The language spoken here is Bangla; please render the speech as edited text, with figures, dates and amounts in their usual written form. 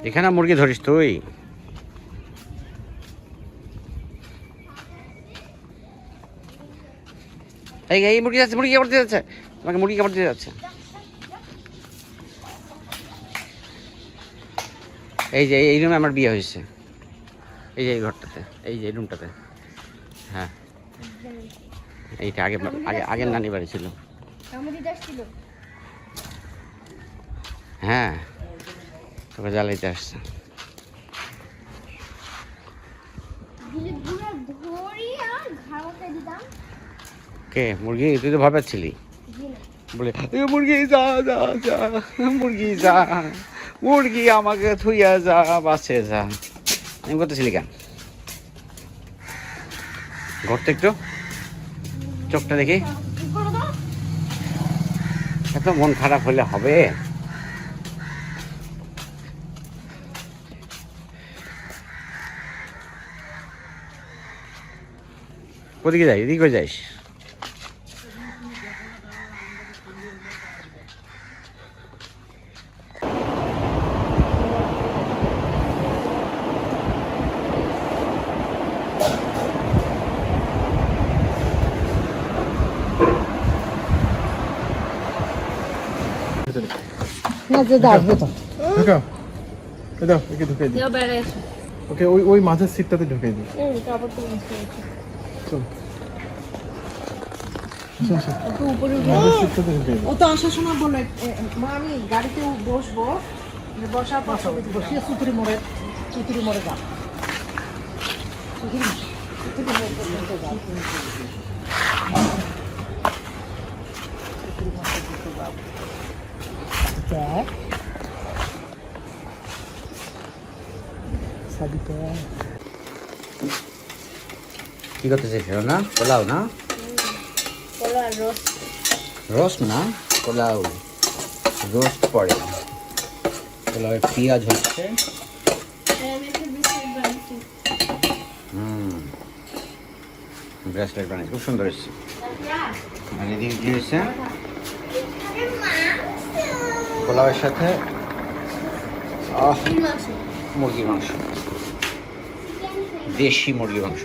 এখানে মুরগি ধরিস তুই? এই মুরগি যাচ্ছে, মুরগি কামড় দিয়ে যাচ্ছে, তোমাকে মুরগি কামড় দিয়ে যাচ্ছে। এই যে এই রুমে আমার বিয়ে হয়েছে, এই যে এই ঘরটাতে, এই যে এই রুমটাতে। হ্যাঁ, এইটা আগে আগে আগের নানি বাড়ি ছিল। হ্যাঁ, তবে জ্বালাইতে আসছে। কে মুরগি? তুই তো ভয় পাচ্ছিলি বলে, মুরগি যা যা যা, মুরগি যা, মুরগি আমাকে থুইয়া যা, বাসে যা। আমি করতেছিলি কেন? ঘরতে একটু চোখটা দেখি। এত মন খারাপ হলে হবে? কোদিকে যাই? এদিকে যাইস? ওকে, ওই মাঝের সিটটাতে ঢুকে দিই। ও তো আসার সময় বলে, মা আমি গাড়িতে বসবো, বসার পর বসিয়ে চুতুরি মোড়ে যাও। কি করতেছিস না? পোলাও না? রোস্ট না, পোলাও রোস্ট পড়ে। পোলাওয়ের পেঁয়াজ হচ্ছে। ব্রেসলেট বানিয়েছে, খুব সুন্দর এসছে। আর এদিকে কি হয়েছে? পোলাওয়ের সাথে মুরগির মাংস, দেশি মুরগির মাংস।